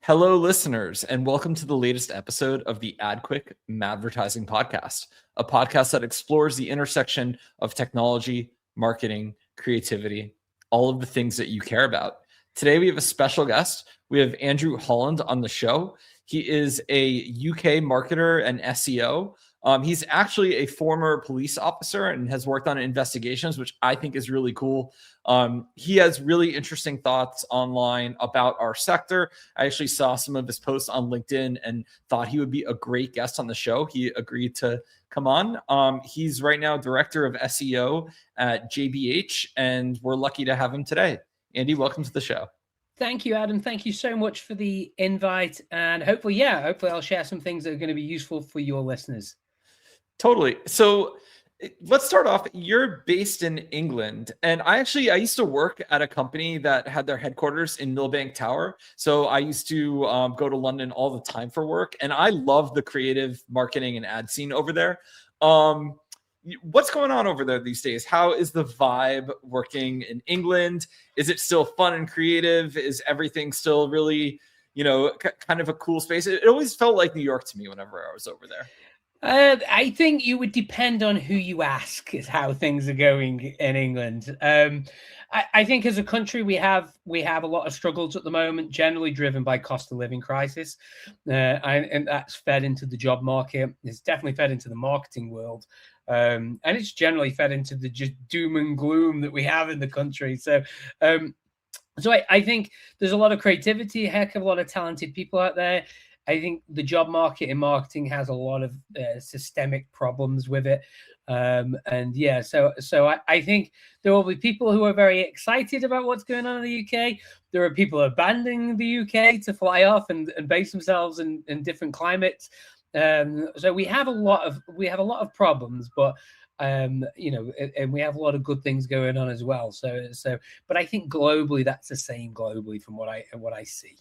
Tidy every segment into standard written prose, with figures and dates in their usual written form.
Hello, listeners, and welcome to the latest episode of the AdQuick Advertising Podcast, a podcast that explores the intersection of technology, marketing, creativity, all of the things that you care about. Today, we have a special guest. We have Andrew Holland on the show. He is a UK marketer and SEO. He's actually a former police officer and has worked on investigations, which I think is really cool. He has really interesting thoughts online about our sector. I actually saw some of his posts on LinkedIn and thought he would be a great guest on the show. He agreed to come on. He's right now director of SEO at JBH, and we're lucky to have him today. Andy, welcome to the show. Thank you, Adam. Thank you so much for the invite. And hopefully I'll share some things that are going to be useful for your listeners. Totally. So let's start off. You're based in England, and I used to work at a company that had their headquarters in Millbank Tower. So I used to go to London all the time for work, and I love the creative marketing and ad scene over there. What's going on over there these days? How is the vibe working in England? Is it still fun and creative? Is everything still really, kind of a cool space? It always felt like New York to me whenever I was over there. I think it would depend on who you ask is how things are going in England. I think as a country, we have a lot of struggles at the moment, generally driven by cost of living crisis. And that's fed into the job market. It's definitely fed into the marketing world. And it's generally fed into the just doom and gloom that we have in the country. So I think there's a lot of creativity, a heck of a lot of talented people out there. I think the job market in marketing has a lot of systemic problems with it. So I think there will be people who are very excited about what's going on in the UK. There are people abandoning the UK to fly off and base themselves in different climates. So we have a lot of problems, but and we have a lot of good things going on as well. But I think globally that's the same globally from what I see.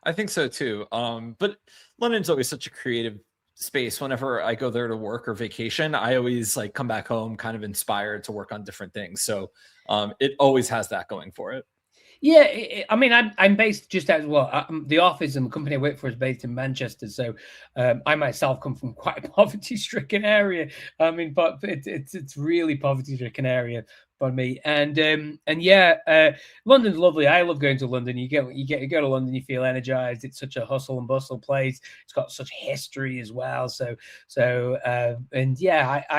I think so too. But London's always such a creative space. Whenever I go there to work or vacation, I always come back home kind of inspired to work on different things. So it always has that going for it. Yeah, I'm based just as well. The office and the company I work for is based in Manchester, so I myself come from quite a poverty-stricken area. But it's really poverty-stricken area for me. London's lovely. I love going to London. You go to London, you feel energized. It's such a hustle and bustle place. It's got such history as well. I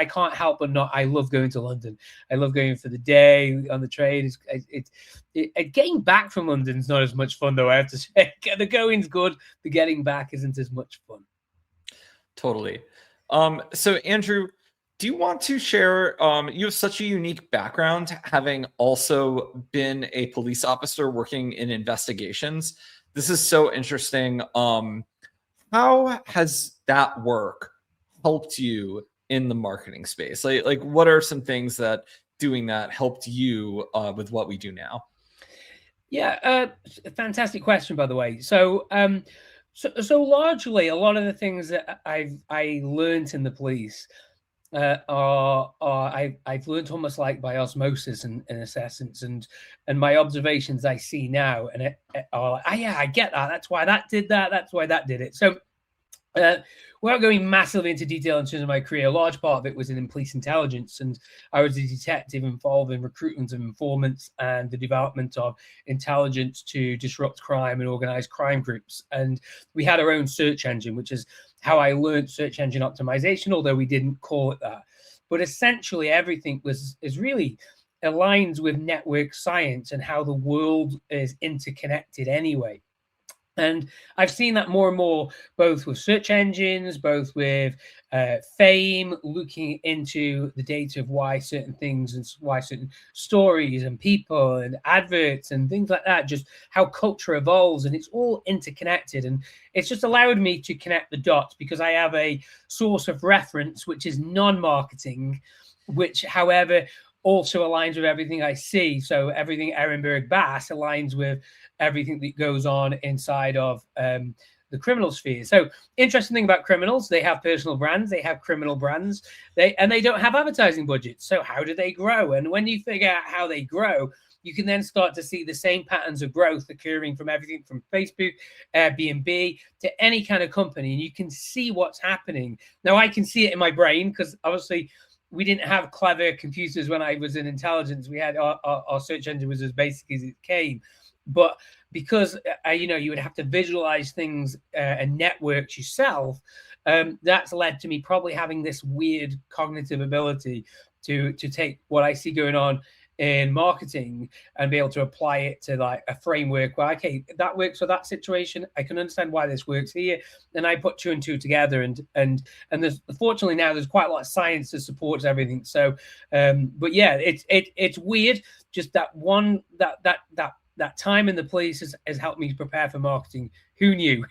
can't help but not. I love going to London. I love going for the day on the train. Getting back from London is not as much fun, though, I have to say. The going's good. The getting back isn't as much fun. Totally. So, Andrew, do you want to share, you have such a unique background, having also been a police officer working in investigations. This is so interesting. How has that work helped you in the marketing space? Like what are some things that doing that helped you with what we do now? Yeah, fantastic question, by the way. So largely, a lot of the things that I learned in the police I've learned almost like by osmosis in essence, and my observations I see now, and I get that. That's why that did that. That's why that did it. So. Without going massively into detail in terms of my career, a large part of it was in police intelligence, and I was a detective involved in recruitment of informants and the development of intelligence to disrupt crime and organized crime groups. And we had our own search engine, which is how I learned search engine optimization, although we didn't call it that. But essentially, everything is really aligns with network science and how the world is interconnected anyway. And I've seen that more and more, both with search engines, both with fame, looking into the data of why certain things and why certain stories and people and adverts and things like that, just how culture evolves, and it's all interconnected. And it's just allowed me to connect the dots because I have a source of reference, which is non-marketing, which, however, also aligns with everything I see. So everything Ehrenberg Bass aligns with everything that goes on inside of the criminal sphere. So interesting thing about criminals, they have personal brands, they have criminal brands, they don't have advertising budgets. So how do they grow? And when you figure out how they grow, you can then start to see the same patterns of growth occurring from everything from Facebook, Airbnb, to any kind of company. And you can see what's happening. Now, I can see it in my brain because obviously we didn't have clever computers when I was in intelligence. We had our search engine was as basic as it came. But because, you would have to visualize things and networks yourself, that's led to me probably having this weird cognitive ability to take what I see going on in marketing and be able to apply it to like a framework where, okay, that works for that situation. I can understand why this works here. And I put 2 and 2 together, and there's, fortunately now there's quite a lot of science that supports everything. So, but yeah, it's weird. Just that one, that time in the police has helped me prepare for marketing. Who knew?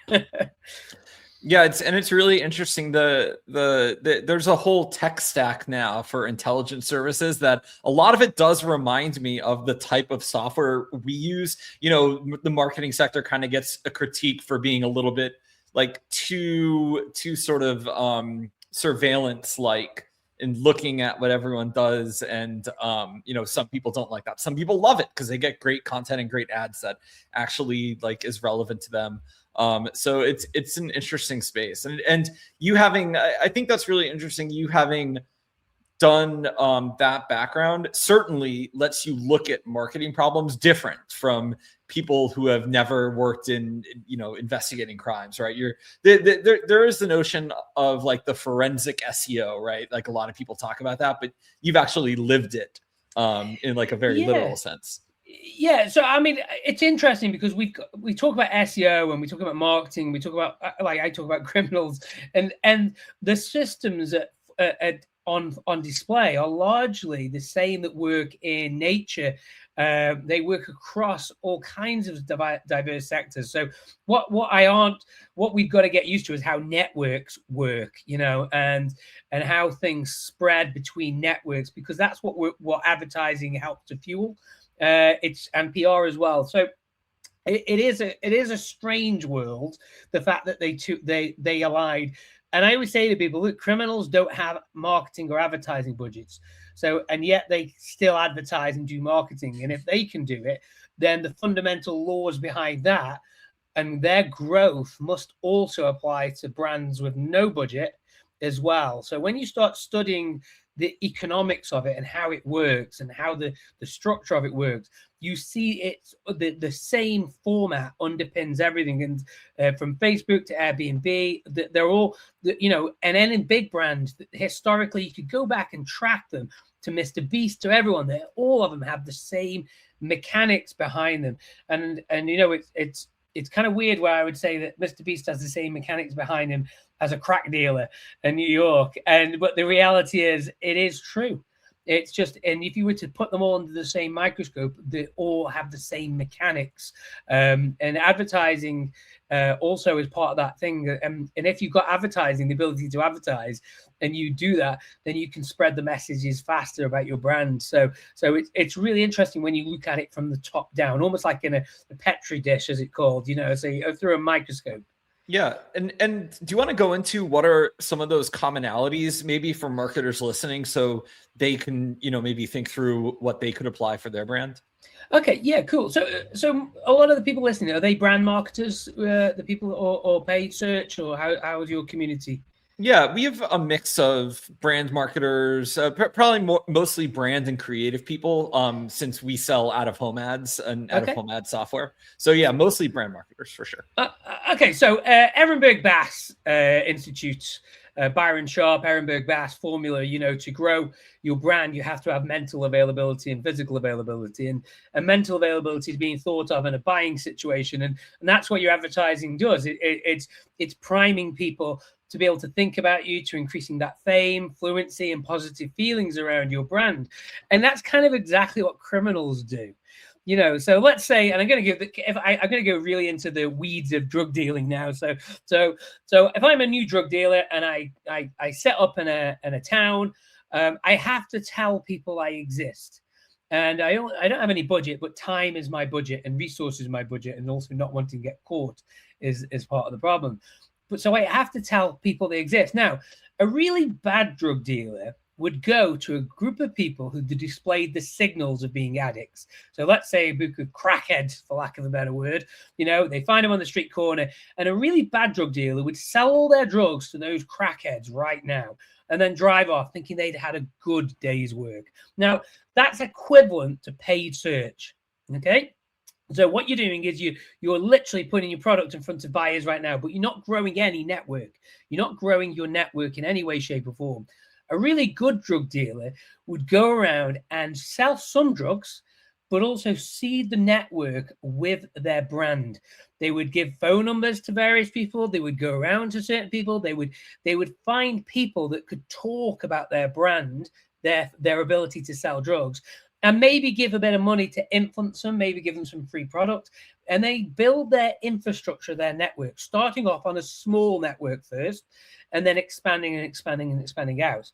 Yeah, it's really interesting. There's a whole tech stack now for intelligence services that a lot of it does remind me of the type of software we use. The marketing sector kind of gets a critique for being a little bit like too sort of surveillance like in looking at what everyone does. And some people don't like that. Some people love it because they get great content and great ads that actually like is relevant to them. So it's an interesting space, and you having, I think that's really interesting. You having done that background certainly lets you look at marketing problems different from people who have never worked in investigating crimes, right? There is the notion of like the forensic SEO, right? Like a lot of people talk about that, but you've actually lived it in like a very literal sense. Yeah, so I mean, it's interesting because we talk about SEO and we talk about marketing. We talk about I talk about criminals, and the systems on display are largely the same that work in nature. They work across all kinds of diverse sectors. So what we've got to get used to is how networks work, and how things spread between networks, because that's what advertising helps to fuel. And PR as well. So it is a strange world, the fact that they allied. And I always say to people, look, criminals don't have marketing or advertising budgets. So, and yet they still advertise and do marketing. And if they can do it, then the fundamental laws behind that and their growth must also apply to brands with no budget as well. So when you start studying the economics of it and how it works and how the structure of it works, you see it's the same format underpins everything. And from Facebook to Airbnb, they're all, and any big brands, historically, you could go back and track them to Mr. Beast, to everyone there. All of them have the same mechanics behind them. And it's kind of weird where I would say that Mr. Beast has the same mechanics behind him as a crack dealer in New York. But the reality is, it is true. It's just, and if you were to put them all under the same microscope, they all have the same mechanics. And advertising also is part of that thing. And if you've got advertising, the ability to advertise, and you do that, then you can spread the messages faster about your brand. So it's really interesting when you look at it from the top down, almost like in a Petri dish, as it's called, so through a microscope. Yeah. And do you want to go into what are some of those commonalities maybe for marketers listening so they can, maybe think through what they could apply for their brand? Okay. Yeah, cool. So a lot of the people listening, are they brand marketers, the people, or paid search, or how is your community? Yeah, we have a mix of brand marketers, probably mostly brand and creative people, since we sell out-of-home ads and out-of-home ad software. So yeah, mostly brand marketers for sure. Okay, so Ehrenberg Bass Institute, Byron Sharp, Ehrenberg Bass formula, to grow your brand, you have to have mental availability and physical availability. And mental availability is being thought of in a buying situation. And that's what your advertising does. It's priming people to be able to think about you, to increasing that fame, fluency, and positive feelings around your brand. And that's kind of exactly what criminals do. So let's say, and I'm going to go really into the weeds of drug dealing now. So if I'm a new drug dealer and I set up in a town, I have to tell people I exist. And I don't have any budget, but time is my budget and resources my budget, and also not wanting to get caught is part of the problem. But so I have to tell people they exist. Now, a really bad drug dealer would go to a group of people who displayed the signals of being addicts. So let's say a group of crackheads, for lack of a better word, they find them on the street corner, and a really bad drug dealer would sell all their drugs to those crackheads right now and then drive off thinking they'd had a good day's work. Now, that's equivalent to paid search, okay? So what you're doing is you're literally putting your product in front of buyers right now, but you're not growing any network. You're not growing your network in any way, shape, or form. A really good drug dealer would go around and sell some drugs, but also seed the network with their brand. They would give phone numbers to various people. They would go around to certain people. They would find people that could talk about their brand, their ability to sell drugs, and maybe give a bit of money to influence them, maybe give them some free product. And they build their infrastructure, their network, starting off on a small network first, and then expanding and expanding and expanding out.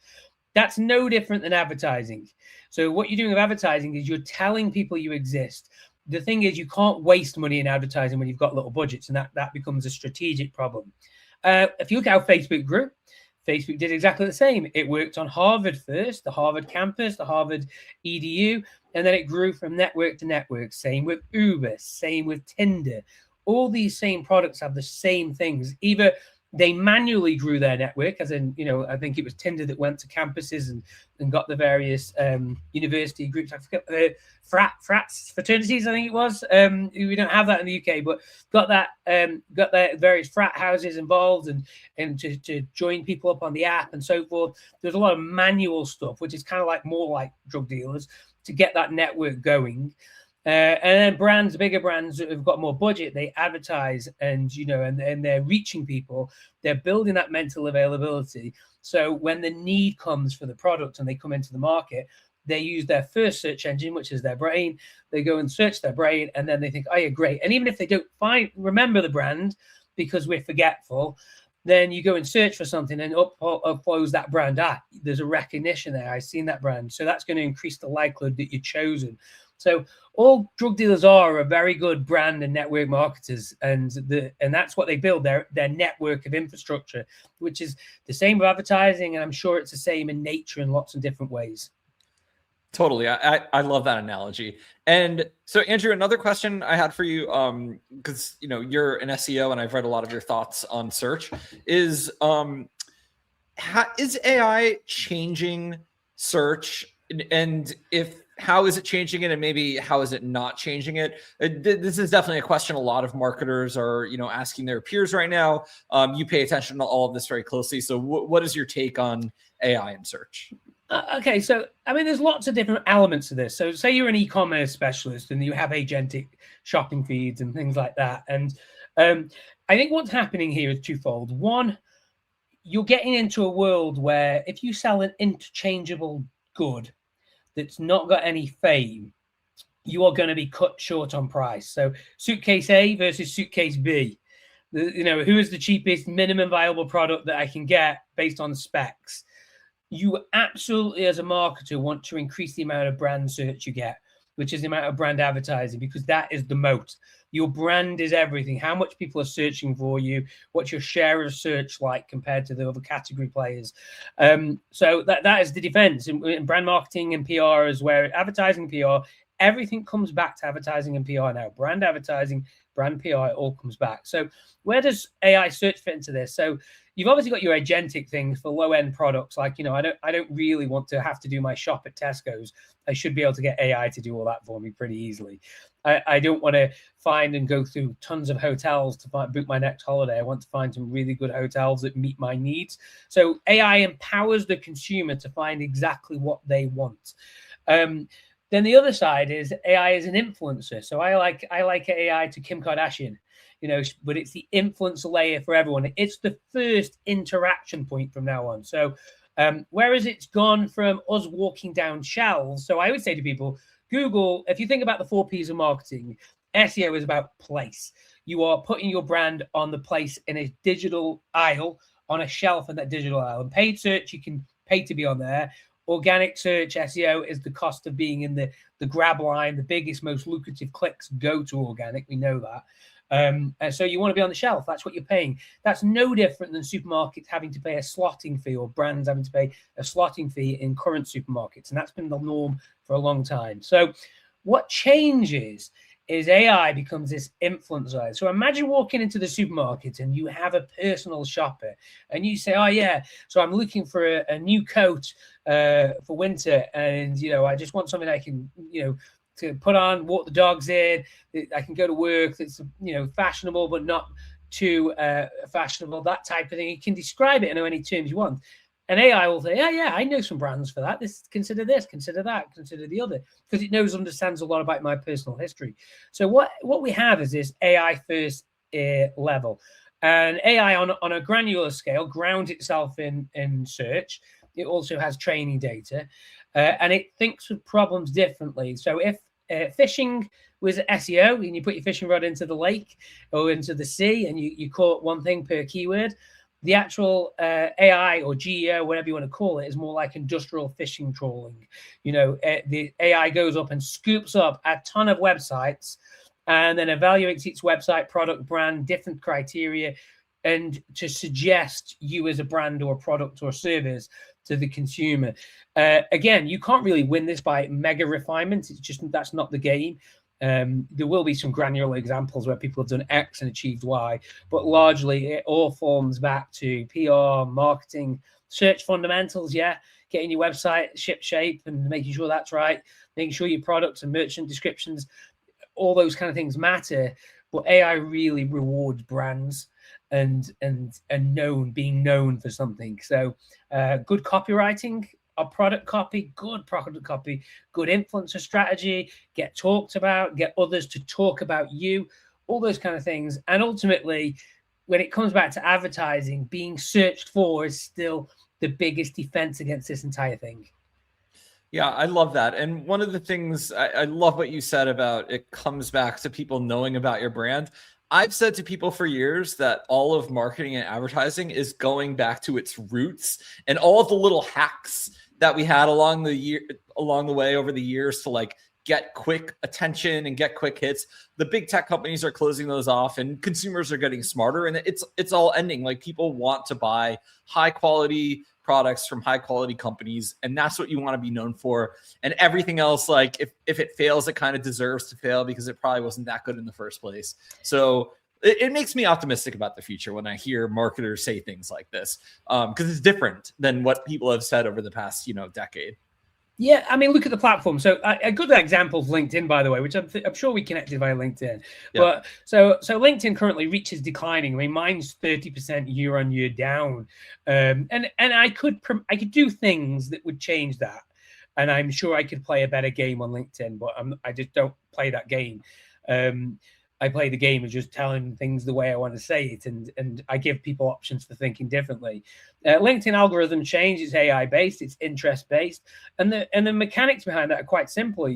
That's no different than advertising. So what you're doing with advertising is you're telling people you exist. The thing is, you can't waste money in advertising when you've got little budgets, and that becomes a strategic problem. If you look at how Facebook grew, Facebook did exactly the same. It worked on Harvard first, the Harvard campus, the Harvard EDU, and then it grew from network to network. Same with Uber, same with Tinder. All these same products have the same things. Either they manually grew their network, as in, I think it was Tinder that went to campuses and got the various university groups. I forget, frats, fraternities, I think it was. We don't have that in the UK, but got the various frat houses involved and to join people up on the app and so forth. There's a lot of manual stuff, which is kind of more like drug dealers, to get that network going. And then brands, bigger brands that have got more budget, they advertise and they're reaching people. They're building that mental availability. So when the need comes for the product and they come into the market, they use their first search engine, which is their brain. They go and search their brain, and then they think, oh yeah, great. And even if they don't remember the brand because we're forgetful, then you go and search for something and up flows that brand. There's a recognition there. I've seen that brand. So that's going to increase the likelihood that you're chosen. So all drug dealers are very good brand and network marketers, and that's what they build, their network of infrastructure, which is the same with advertising, and I'm sure it's the same in nature in lots of different ways. Totally. I love that analogy. And so, Andrew, another question I had for you, because you're an SEO and I've read a lot of your thoughts on search, is is AI changing search? And how is it changing it, and maybe how is it not changing it? This is definitely a question a lot of marketers are, asking their peers right now. You pay attention to all of this very closely. So what is your take on AI in search? Okay, so there's lots of different elements to this. So say you're an e-commerce specialist and you have agentic shopping feeds and things like that. And I think what's happening here is twofold. One, you're getting into a world where if you sell an interchangeable good that's not got any fame, you are going to be cut short on price. So suitcase A versus suitcase B. Who is the cheapest minimum viable product that I can get based on specs? You absolutely, as a marketer, want to increase the amount of brand search you get, which is the amount of brand advertising, because that is the moat. Your brand is everything. How much people are searching for you? What's your share of search like compared to the other category players? So that is the defense. In brand marketing and PR is where advertising, PR, everything comes back to advertising and PR now. Brand advertising, brand PR, it all comes back. So where does AI search fit into this? So you've obviously got your agentic things for low-end products. Like, I don't really want to have to do my shop at Tesco's. I should be able to get AI to do all that for me pretty easily. I don't want to find and go through tons of hotels to book my next holiday. I want to find some really good hotels that meet my needs. So AI empowers the consumer to find exactly what they want. Then the other side is AI is an influencer. So I like AI to Kim Kardashian, but it's the influence layer for everyone. It's the first interaction point from now on. So whereas it's gone from us walking down shelves. So I would say to people, Google, if you think about the 4 P's of marketing, SEO is about place. You are putting your brand on the place in a digital aisle, on a shelf in that digital aisle. And paid search, you can pay to be on there. Organic search, SEO, is the cost of being in the grab line. The biggest, most lucrative clicks go to organic. We know that. So you want to be on the shelf. That's what you're paying. That's no different than supermarkets having to pay a slotting fee, or brands having to pay a slotting fee in current supermarkets. And that's been the norm for a long time. So what changes is AI becomes this influencer. So imagine walking into the supermarket and you have a personal shopper and you say, oh yeah, so I'm looking for a new coat for winter. And, I just want something I can, to put on, walk the dogs in. I can go to work. That's, fashionable, but not too fashionable, that type of thing. You can describe it in any terms you want. And AI will say, yeah, I know some brands for that. Consider this, consider that, consider the other, because it understands a lot about my personal history. So what we have is this AI first level. And AI on a granular scale grounds itself in search. It also has training data, and it thinks of problems differently. So if fishing was SEO and you put your fishing rod into the lake or into the sea and you caught one thing per keyword, the actual AI or GEO, whatever you want to call it, is more like industrial fishing trawling. The AI goes up and scoops up a ton of websites and then evaluates each website, product, brand, different criteria, and to suggest you as a brand or a product or service to the consumer. Again, you can't really win this by mega refinement. It's just, that's not the game. There will be some granular examples where people have done X and achieved Y, but largely it all forms back to PR, marketing, search fundamentals. Yeah, getting your website ship shape and making sure that's right, making sure your products and merchant descriptions, all those kind of things matter. But AI really rewards brands and being known for something. So good copywriting, a product copy, good product copy, good influencer strategy, get talked about, get others to talk about you, all those kind of things. And ultimately, when it comes back to advertising, being searched for is still the biggest defense against this entire thing. Yeah, I love that. And one of the things I love what you said about it comes back to people knowing about your brand. I've said to people for years that all of marketing and advertising is going back to its roots, and all of the little hacks that we had along the way over the years to like get quick attention and get quick hits. The big tech companies are closing those off and consumers are getting smarter, and it's all ending. Like, people want to buy high quality products from high quality companies, and that's what you want to be known for. And everything else, like if it fails, it kind of deserves to fail because it probably wasn't that good in the first place. So it makes me optimistic about the future when I hear marketers say things like this, because it's different than what people have said over the past decade. Yeah, I mean, look at the platform. So a good example of LinkedIn, by the way, which I'm sure we connected via LinkedIn. Yeah. But so LinkedIn currently reach is declining. I mean, mine's 30% year on year down, and I could do things that would change that, and I'm sure I could play a better game on LinkedIn, but I just don't play that game. I play the game of just telling things the way I want to say it, and I give people options for thinking differently. LinkedIn algorithm change. It's AI based. It's interest based, and the mechanics behind that are quite simple.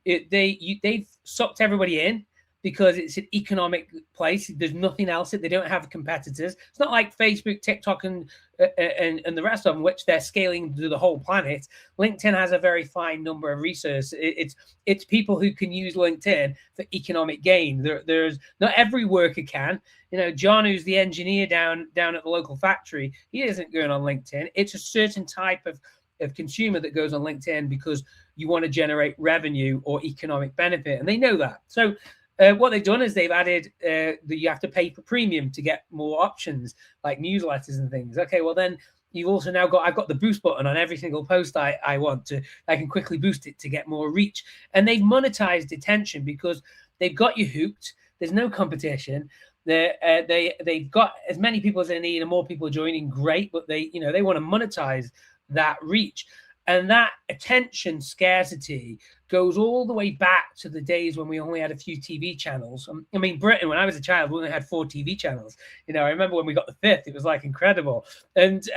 They've sucked everybody in because it's an economic place. There's nothing else. They don't have competitors. It's not like Facebook, TikTok, and the rest of them, which they're scaling to the whole planet. LinkedIn has a very fine number of resources. It's people who can use LinkedIn for economic gain. There's not every worker can. John, who's the engineer down at the local factory, he isn't going on LinkedIn. It's a certain type of consumer that goes on LinkedIn because you want to generate revenue or economic benefit, and they know that. So what they've done is they've added that you have to pay for premium to get more options like newsletters and things. Okay, well then you've also now I've got the boost button on every single post I can quickly boost it to get more reach. And they've monetized attention because they've got you hooked. There's no competition. They've got as many people as they need and more people joining. Great, but they want to monetize that reach. And that attention scarcity goes all the way back to the days when we only had a few TV channels. I mean, Britain, when I was a child, we only had 4 TV channels. I remember when we got the 5th, it was like incredible. And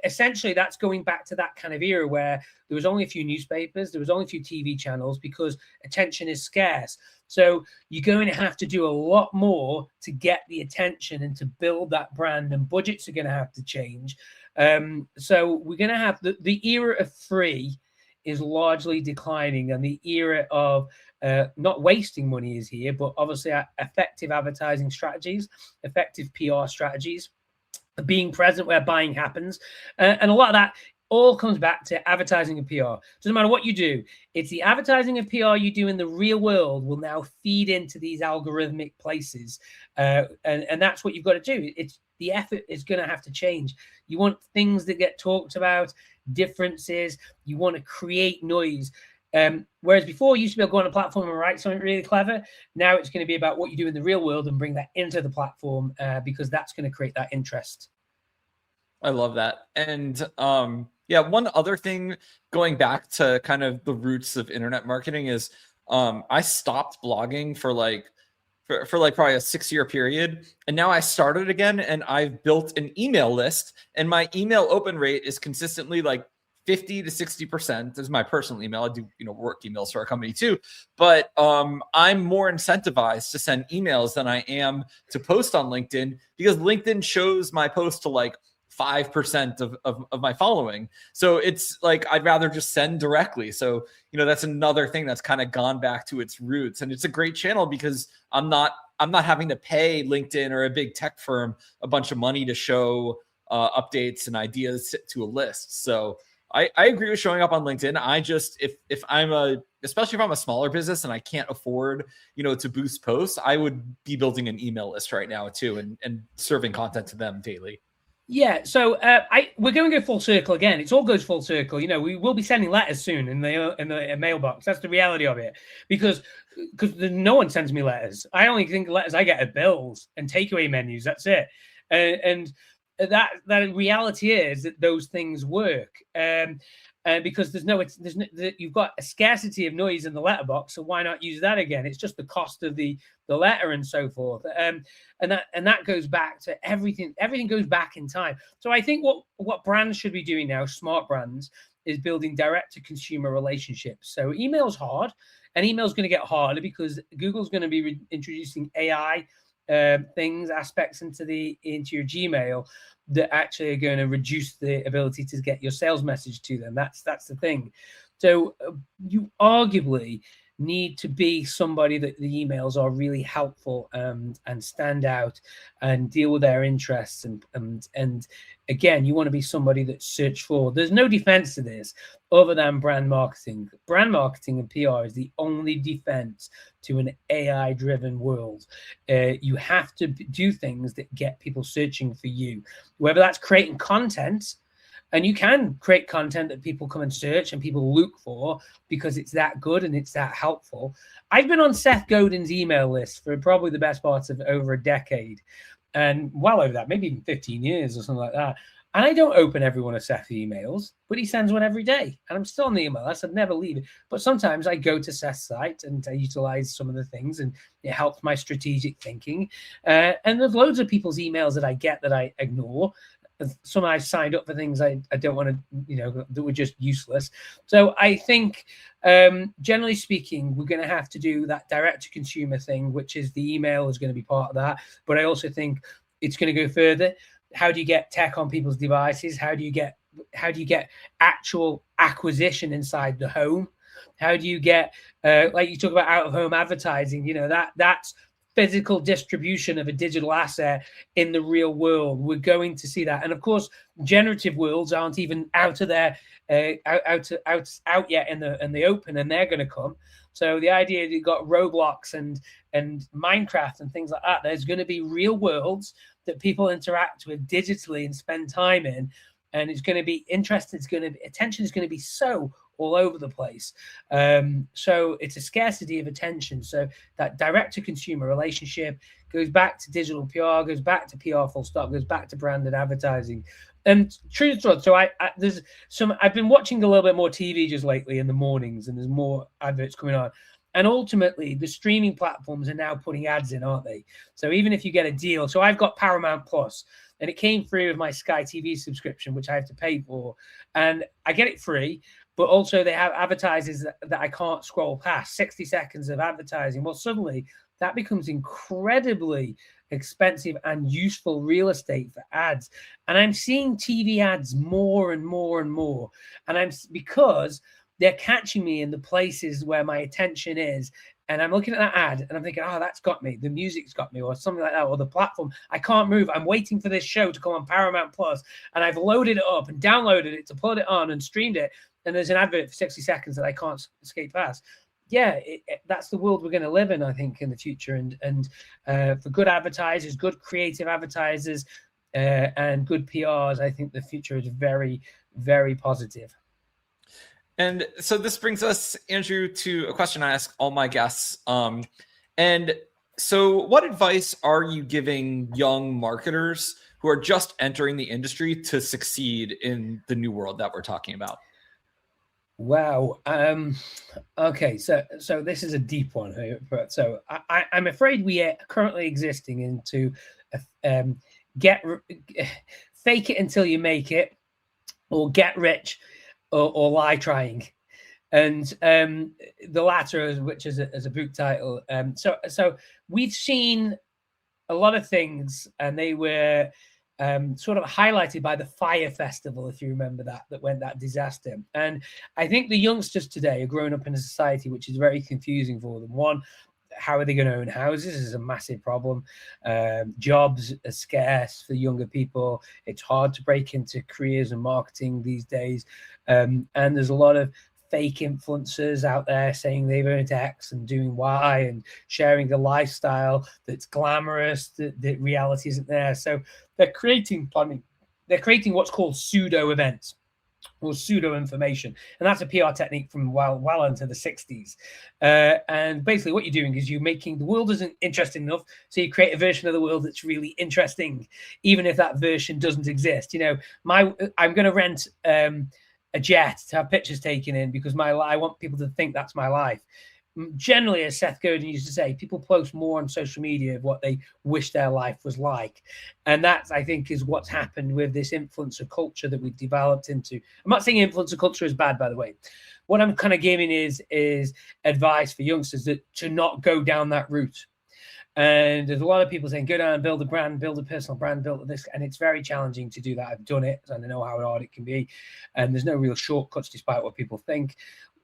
essentially that's going back to that kind of era where there was only a few newspapers, there was only a few TV channels because attention is scarce. So you're going to have to do a lot more to get the attention and to build that brand, and budgets are going to have to change. So we're going to have the era of free is largely declining, and the era of not wasting money is here, but obviously effective advertising strategies, effective PR strategies, being present where buying happens. And a lot of that all comes back to advertising and PR. Doesn't matter what you do. It's the advertising and PR you do in the real world will now feed into these algorithmic places. And that's what you've got to do. It's the effort is going to have to change. You want things that get talked about, differences. You want to create noise. Whereas before you used to be able to go on a platform and write something really clever. Now it's going to be about what you do in the real world and bring that into the platform because that's going to create that interest. I love that. And yeah, one other thing going back to kind of the roots of internet marketing is I stopped blogging for like probably a 6-year period. And now I started again and I've built an email list and my email open rate is consistently like 50 to 60%. This is my personal email. I do, work emails for our company too, but I'm more incentivized to send emails than I am to post on LinkedIn because LinkedIn shows my post to like 5% of my following. So it's like, I'd rather just send directly. So, that's another thing that's kind of gone back to its roots. And it's a great channel because I'm not having to pay LinkedIn or a big tech firm a bunch of money to show updates and ideas to a list. So I agree with showing up on LinkedIn. I just, if I'm especially if I'm a smaller business and I can't afford, to boost posts, I would be building an email list right now too, and serving content to them daily. Yeah, so we're going to go full circle again. It all goes full circle. We will be sending letters soon in the mailbox. That's the reality of it, because no one sends me letters. I only think letters I get are bills and takeaway menus. That's it, and that reality is that those things work. Because you've got a scarcity of noise in the letterbox, so why not use that again? It's just the cost of the letter and so forth, and that goes back to everything. Everything goes back in time. So I think what brands should be doing now, smart brands, is building direct to consumer relationships. So email's hard, and email's going to get harder because Google's going to be introducing AI aspects into your Gmail that actually are going to reduce the ability to get your sales message to them. That's the thing. So you arguably need to be somebody that the emails are really helpful and stand out and deal with their interests. And again, you want to be somebody that's searched for. There's no defense to this other than brand marketing. Brand marketing and PR is the only defense to an AI-driven world. You have to do things that get people searching for you, whether that's creating content. And you can create content that people come and search and people look for because it's that good and it's that helpful. I've been on Seth Godin's email list for probably the best part of over a decade, and well over that, maybe even 15 years or something like that. And I don't open every one of Seth's emails, but he sends one every day. And I'm still on the email list. I'd never leave it. But sometimes I go to Seth's site and I utilize some of the things, and it helps my strategic thinking. And there's loads of people's emails that I get that I ignore. Some I signed up for things I don't want to, that were just useless. So I think, generally speaking, we're going to have to do that direct to consumer thing, which is the email is going to be part of that. But I also think it's going to go further. How do you get tech on people's devices? How do you get actual acquisition inside the home? How do you get, like you talk about out of home advertising? That's physical distribution of a digital asset in the real world. We're going to see that. And of course, generative worlds aren't even out of there, out yet in the open, and they're going to come. So the idea that you've got Roblox and Minecraft and things like that, there's going to be real worlds that people interact with digitally and spend time in. And it's going to be interesting. Attention is going to be so all over the place. So it's a scarcity of attention. So that direct to consumer relationship goes back to digital PR, goes back to PR full stop, goes back to branded advertising. And true to so I've been watching a little bit more TV just lately in the mornings, and there's more adverts coming on. And ultimately, the streaming platforms are now putting ads in, aren't they? So even if you get a deal, so I've got Paramount Plus, and it came free with my Sky TV subscription, which I have to pay for, and I get it free. But also they have advertisers that I can't scroll past, 60 seconds of advertising. Well, suddenly that becomes incredibly expensive and useful real estate for ads. And I'm seeing TV ads more and more and more. And because they're catching me in the places where my attention is. And I'm looking at that ad and I'm thinking, oh, that's got me. The music's got me, or something like that, or the platform. I can't move. I'm waiting for this show to come on Paramount Plus, and I've loaded it up and downloaded it to put it on and streamed it. And there's an advert for 60 seconds that I can't escape past. Yeah, that's the world we're going to live in, I think, in the future. And for good advertisers, good creative advertisers, and good PRs, I think the future is very, very positive. And so this brings us, Andrew, to a question I ask all my guests. And so what advice are you giving young marketers who are just entering the industry to succeed in the new world that we're talking about? Wow. Okay. So this is a deep one here. So I'm afraid we are currently existing into fake it until you make it, or get rich, or lie trying. And the latter, which is a book title. So we've seen a lot of things, and they were sort of highlighted by the Fire Festival, if you remember that went that disaster. And I think the youngsters today are growing up in a society which is very confusing for them. One, how are they going to own houses is a massive problem. Jobs are scarce for younger people. It's hard to break into careers and marketing these days. And there's a lot of fake influencers out there saying they've earned X and doing Y and sharing a lifestyle that's glamorous, that reality isn't there. So they're creating what's called pseudo events, or pseudo information, and that's a PR technique from well into the 60s. And basically what you're doing is you're making the world isn't interesting enough, so you create a version of the world that's really interesting, even if that version doesn't exist. I'm going to rent a jet to have pictures taken in because I want people to think that's my life. Generally, as Seth Godin used to say, people post more on social media of what they wish their life was like. And that, I think, is what's happened with this influencer culture that we've developed into. I'm not saying influencer culture is bad, by the way. What I'm kind of giving is advice for youngsters to not go down that route. And there's a lot of people saying, go down and build a brand, build a personal brand, build this. And it's very challenging to do that. I've done it, and I know how hard it can be. And there's no real shortcuts, despite what people think.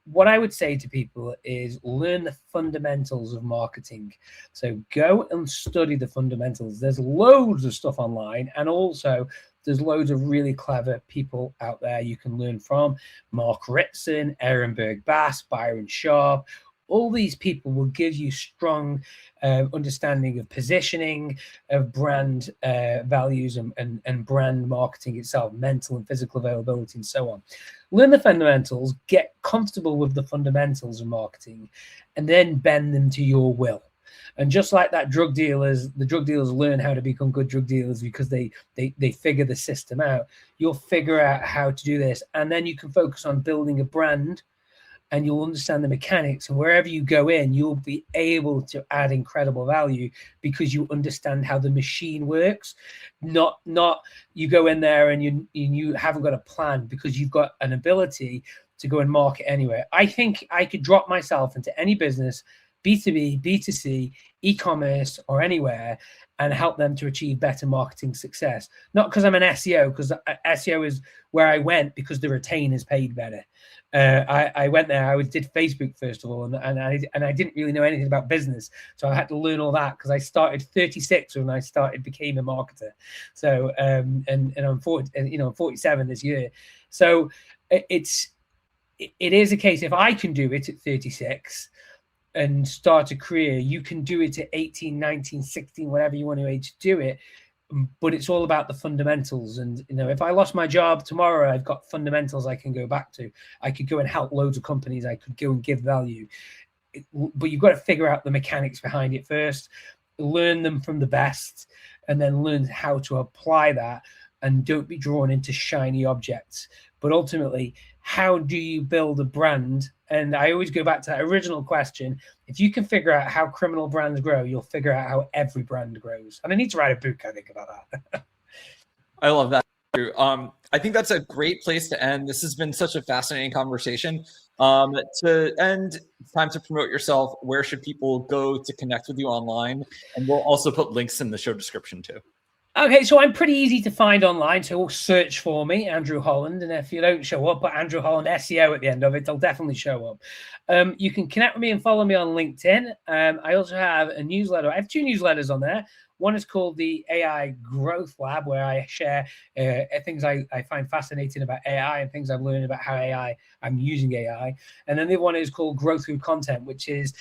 What I would say to people is learn the fundamentals of marketing. So go and study the fundamentals. There's loads of stuff online, and also there's loads of really clever people out there you can learn from. Mark Ritson, Ehrenberg Bass, Byron Sharp. All these people will give you strong understanding of positioning, of brand values, and brand marketing itself, mental and physical availability, and so on. Learn the fundamentals, get comfortable with the fundamentals of marketing, and then bend them to your will. And just like that, the drug dealers learn how to become good drug dealers because they figure the system out. You'll figure out how to do this, and then you can focus on building a brand, and you'll understand the mechanics. And wherever you go in, you'll be able to add incredible value because you understand how the machine works. Not you go in there and you haven't got a plan because you've got an ability to go and market anywhere. I think I could drop myself into any business, B2B, B2C, e-commerce, or anywhere, and help them to achieve better marketing success. Not because I'm an SEO, because SEO is where I went because the retainers paid better. I went there. I did Facebook first of all, and I didn't really know anything about business, so I had to learn all that because I started 36 when I became a marketer. So and I'm 40, I'm 47 this year. So it is a case, if I can do it at 36 and start a career, you can do it at 18, 19, 16, whatever you want to age to do it. But it's all about the fundamentals. And, if I lost my job tomorrow, I've got fundamentals I can go back to. I could go and help loads of companies. I could go and give value. But you've got to figure out the mechanics behind it first, learn them from the best, and then learn how to apply that, and don't be drawn into shiny objects. But ultimately, how do you build a brand? And I always go back to that original question. If you can figure out how criminal brands grow, you'll figure out how every brand grows. And I need to write a book, I think, about that. I love that. I think that's a great place to end. This has been such a fascinating conversation. To end, it's time to promote yourself. Where should people go to connect with you online? And we'll also put links in the show description too. Okay, so I'm pretty easy to find online. So search for me, Andrew Holland, and if you don't show up, put Andrew Holland SEO at the end of it, it'll definitely show up. You can connect with me and follow me on LinkedIn. I also have a newsletter. I have 2 newsletters on there. One is called the AI Growth Lab, where I share things I find fascinating about AI and things I've learned about how I'm using AI. And then the other one is called Grow Through Content, which is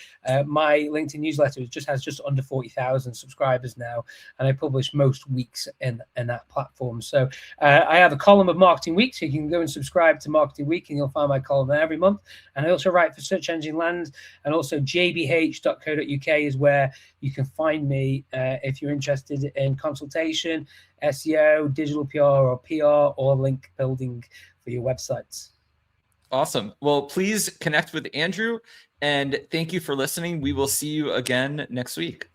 my LinkedIn newsletter. It has just under 40,000 subscribers now, and I publish most weeks in that platform. So I have a column of Marketing Week, so you can go and subscribe to Marketing Week, and you'll find my column there every month. And I also write for Search Engine Land, and also jbh.co.uk is where you can find me if you're interested in consultation, SEO, digital PR, or link building for your websites. Awesome. Well, please connect with Andrew, and thank you for listening. We will see you again next week.